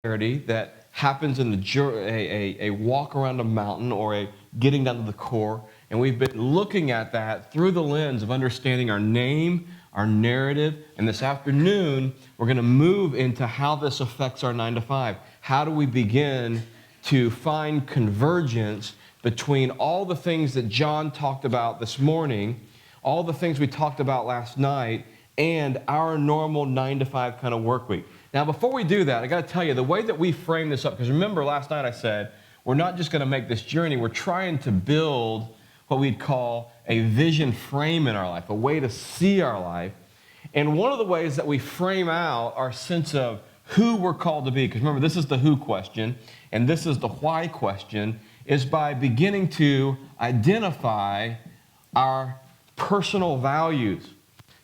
that happens in a walk around a mountain or a getting down to the core. And we've been looking at that through the lens of understanding our name, our narrative. And this afternoon, we're going to move into how this affects our 9 to 5. How do we begin to find convergence between all the things that John talked about this morning, all the things we talked about last night, and our normal 9 to 5 kind of work week. Now, before we do that, I got to tell you, the way that we frame this up, because remember last night I said, we're not just going to make this journey, we're trying to build what we'd call a vision frame in our life, a way to see our life. And one of the ways that we frame out our sense of who we're called to be, because remember, this is the who question, and this is the why question, is by beginning to identify our personal values.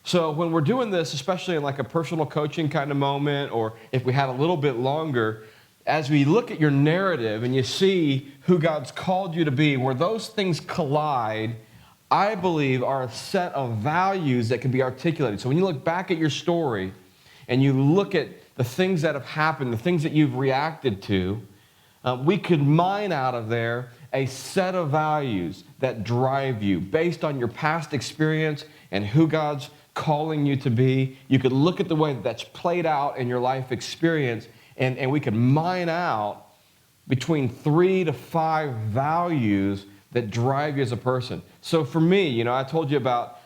So when we're doing this, especially in like a personal coaching kind of moment, or if we had a little bit longer, as we look at your narrative and you see who God's called you to be, where those things collide, I believe are a set of values that can be articulated. So when you look back at your story and you look at the things that have happened, the things that you've reacted to, we could mine out of there a set of values that drive you based on your past experience and who God's calling you to be. You could look at the way that that's played out in your life experience, and we could mine out between 3 to 5 values that drive you as a person. So for me, I told you about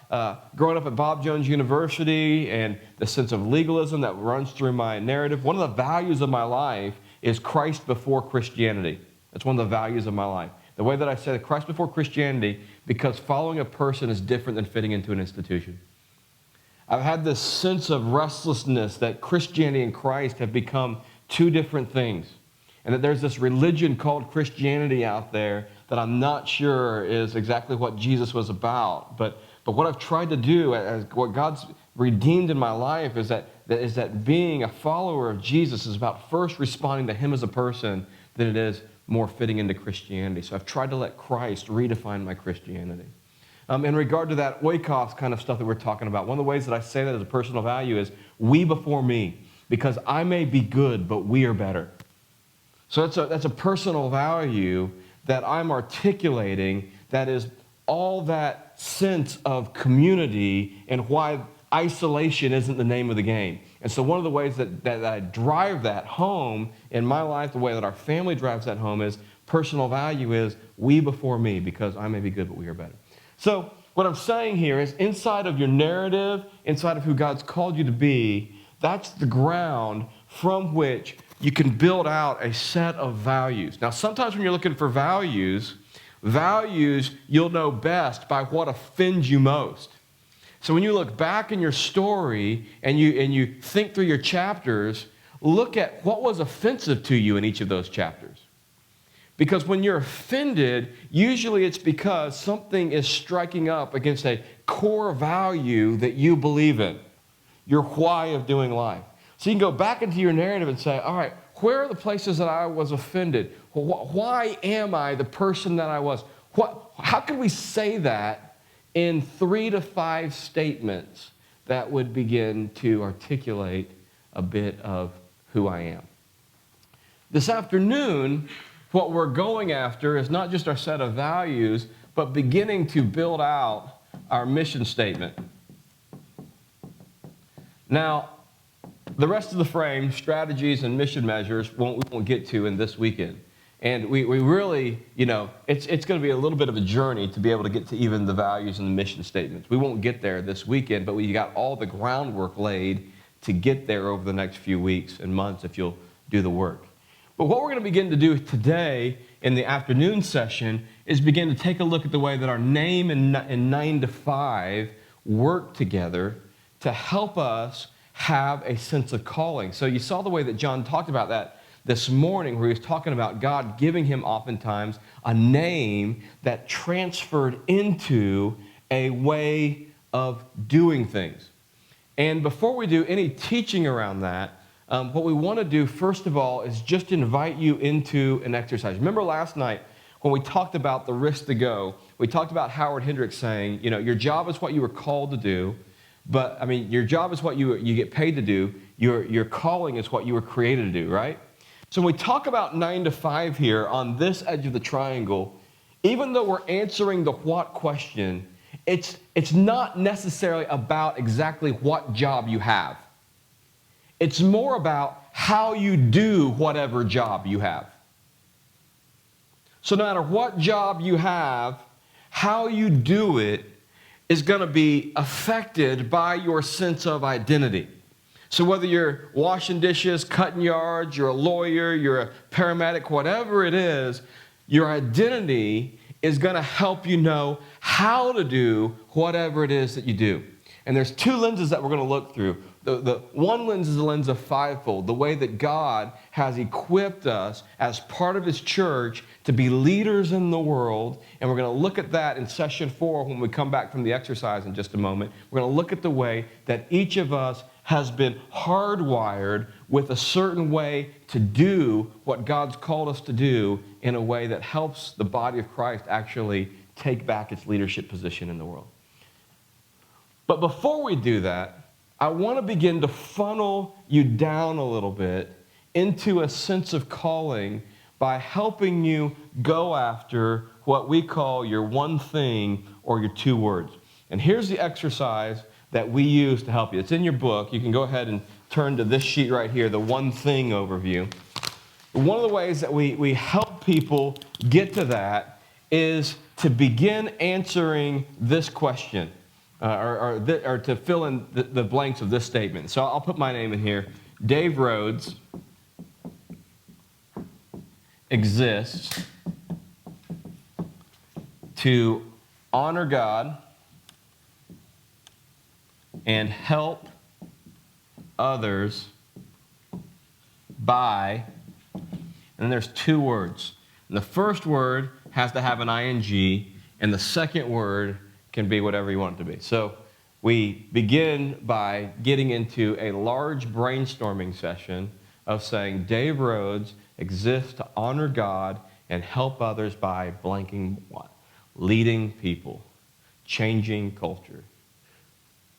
growing up at Bob Jones University and the sense of legalism that runs through my narrative. One of the values of my life is Christ before Christianity. That's one of the values of my life. The way that I said Christ before Christianity, because following a person is different than fitting into an institution. I've had this sense of restlessness that Christianity and Christ have become two different things. And that there's this religion called Christianity out there that I'm not sure is exactly what Jesus was about. But what I've tried to do, as what God's redeemed in my life, is that being a follower of Jesus is about first responding to Him as a person than it is more fitting into Christianity. So I've tried to let Christ redefine my Christianity. In regard to that oikos kind of stuff that we're talking about, one of the ways that I say that as a personal value is we before me, because I may be good, but we are better. So that's a personal value that I'm articulating that is all that sense of community and why isolation isn't the name of the game. And so one of the ways that I drive that home in my life, the way that our family drives that home is personal value is we before me, because I may be good, but we are better. So what I'm saying here is inside of your narrative, inside of who God's called you to be, that's the ground from which you can build out a set of values. Now, sometimes when you're looking for values you'll know best by what offends you most. So when you look back in your story and you think through your chapters, look at what was offensive to you in each of those chapters. Because when you're offended, usually it's because something is striking up against a core value that you believe in, your why of doing life. So you can go back into your narrative and say, all right, where are the places that I was offended? Why am I the person that I was? How can we say that in 3 to 5 statements that would begin to articulate a bit of who I am? This afternoon, what we're going after is not just our set of values, but beginning to build out our mission statement. Now, the rest of the frame, strategies and mission measures, we won't get to in this weekend. And we really, it's going to be a little bit of a journey to be able to get to even the values and the mission statements. We won't get there this weekend, but we got all the groundwork laid to get there over the next few weeks and months if you'll do the work. But what we're going to begin to do today in the afternoon session is begin to take a look at the way that our name and 9 to 5 work together to help us have a sense of calling. So you saw the way that John talked about that this morning, where he was talking about God giving him oftentimes a name that transferred into a way of doing things. And before we do any teaching around that, what we want to do, first of all, is just invite you into an exercise. Remember last night when we talked about the risk to go, we talked about Howard Hendricks saying, your job is what you were called to do, but, your job is what you get paid to do. Your calling is what you were created to do, right? So when we talk about 9 to 5 here on this edge of the triangle, even though we're answering the what question, it's not necessarily about exactly what job you have. It's more about how you do whatever job you have. So no matter what job you have, how you do it is going to be affected by your sense of identity. So whether you're washing dishes, cutting yards, you're a lawyer, you're a paramedic, whatever it is, your identity is going to help you know how to do whatever it is that you do. And there's two lenses that we're going to look through. The one lens is the lens of fivefold, the way that God has equipped us as part of His church to be leaders in the world. And we're going to look at that in session 4 when we come back from the exercise in just a moment. We're going to look at the way that each of us has been hardwired with a certain way to do what God's called us to do in a way that helps the body of Christ actually take back its leadership position in the world. But before we do that, I want to begin to funnel you down a little bit into a sense of calling by helping you go after what we call your one thing or your 2 words. And here's the exercise that we use to help you. It's in your book. You can go ahead and turn to this sheet right here, the one thing overview. One of the ways that we help people get to that is to begin answering this question. Or to fill in the blanks of this statement. So I'll put my name in here. Dave Rhodes exists to honor God and help others by, and then there's 2 words. And the first word has to have an ing, and the second word can be whatever you want it to be. So we begin by getting into a large brainstorming session of saying Dave Rhodes exists to honor God and help others by blanking what? Leading people, changing culture,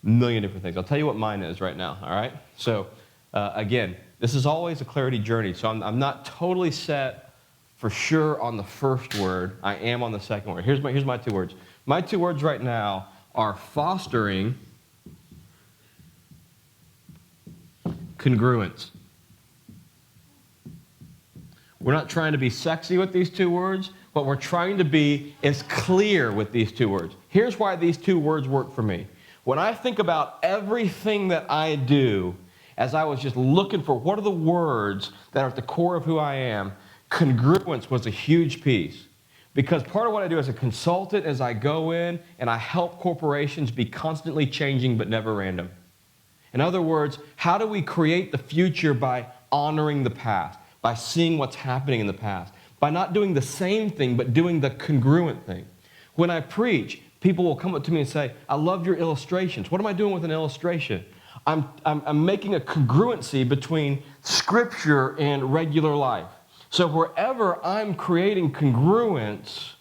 a million different things. I'll tell you what mine is right now, all right? So again, this is always a clarity journey, so I'm not totally set for sure on the first word. I am on the second word. Here's my 2 words. My 2 words right now are fostering congruence. We're not trying to be sexy with these 2 words. What we're trying to be is clear with these 2 words. Here's why these 2 words work for me. When I think about everything that I do, as I was just looking for what are the words that are at the core of who I am, congruence was a huge piece. Because part of what I do as a consultant is I go in and I help corporations be constantly changing but never random. In other words, how do we create the future by honoring the past, by seeing what's happening in the past, by not doing the same thing but doing the congruent thing? When I preach, people will come up to me and say, I love your illustrations. What am I doing with an illustration? I'm making a congruency between Scripture and regular life. So wherever I'm creating congruence,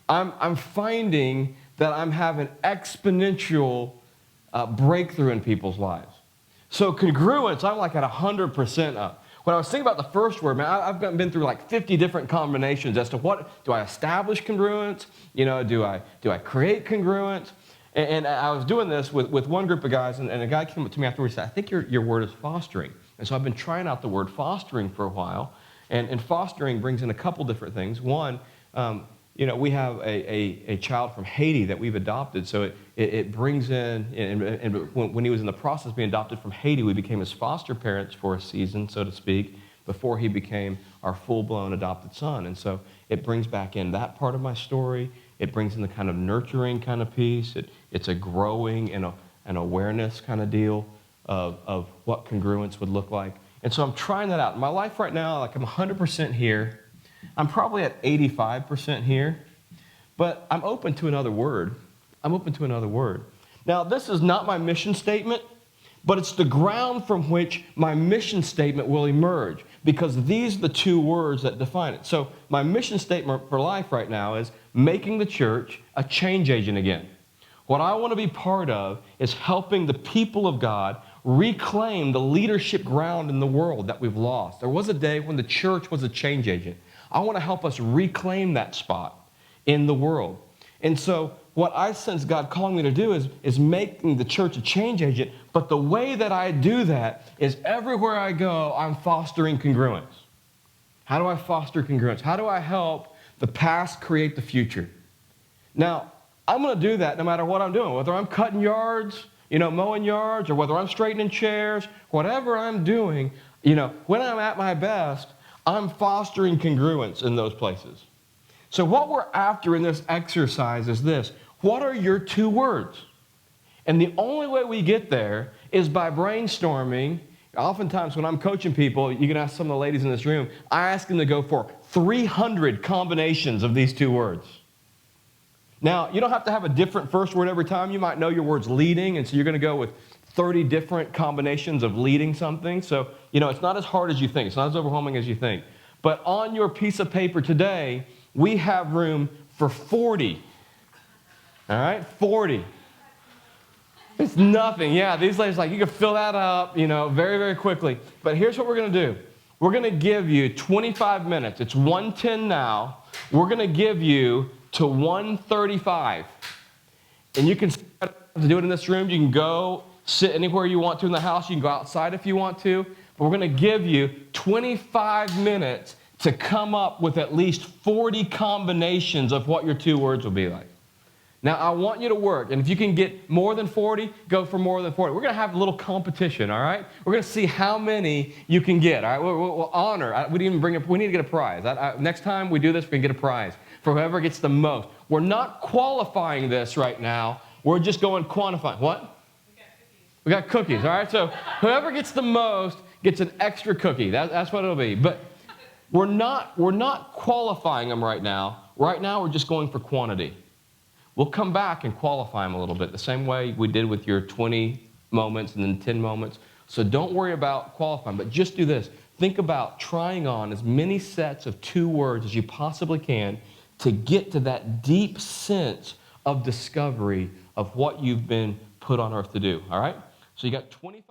I'm finding that I'm having exponential breakthrough in people's lives. So congruence, I'm like at 100% up. When I was thinking about the first word, man, I've been through like 50 different combinations as to what, do I establish congruence? You know, do I create congruence? And I was doing this with one group of guys, and a guy came up to me afterwards and said, I think your word is fostering. And so I've been trying out the word fostering for a while. And fostering brings in a couple different things. One, we have a child from Haiti that we've adopted, so it brings in, and when he was in the process of being adopted from Haiti, we became his foster parents for a season, so to speak, before he became our full-blown adopted son. And so it brings back in that part of my story. It brings in the kind of nurturing kind of piece. It's a growing and an awareness kind of deal of what congruence would look like. And so I'm trying that out. In my life right now, like I'm 100% here. I'm probably at 85% here. But I'm open to another word. Now, this is not my mission statement, but it's the ground from which my mission statement will emerge, because these are the 2 words that define it. So my mission statement for life right now is making the church a change agent again. What I want to be part of is helping the people of God reclaim the leadership ground in the world that we've lost. There was a day when the church was a change agent. I want to help us reclaim that spot in the world. And so what I sense God calling me to do is making the church a change agent, but the way that I do that is everywhere I go, I'm fostering congruence. How do I foster congruence? How do I help the past create the future? Now, I'm going to do that no matter what I'm doing, whether I'm cutting yards, mowing yards, or whether I'm straightening chairs, whatever I'm doing, when I'm at my best, I'm fostering congruence in those places. So what we're after in this exercise is this. What are your 2 words? And the only way we get there is by brainstorming. Oftentimes when I'm coaching people, you can ask some of the ladies in this room, I ask them to go for 300 combinations of these 2 words. Now, you don't have to have a different first word every time. You might know your word's leading, and so you're going to go with 30 different combinations of leading something. So, it's not as hard as you think. It's not as overwhelming as you think. But on your piece of paper today, we have room for 40. All right? 40. It's nothing. Yeah, these ladies you can fill that up, very, very quickly. But here's what we're going to do. We're going to give you 25 minutes. It's 1:10 now. We're going to give you to 1:35. And you can do it in this room. You can go sit anywhere you want to in the house. You can go outside if you want to. But we're going to give you 25 minutes to come up with at least 40 combinations of what your 2 words will be like. Now, I want you to work, and if you can get more than 40, go for more than 40. We're going to have a little competition, all right? We're going to see how many you can get, all right? We'll honor. We need to get a prize. Next time we do this, we can get a prize for whoever gets the most. We're not qualifying this right now. We're just going quantifying. What? We got cookies, all right? So whoever gets the most gets an extra cookie. That's what it'll be. But we're not qualifying them right now. Right now, we're just going for quantity. We'll come back and qualify them a little bit, the same way we did with your 20 moments and then 10 moments. So don't worry about qualifying, but just do this. Think about trying on as many sets of 2 words as you possibly can to get to that deep sense of discovery of what you've been put on earth to do, all right? So you got 25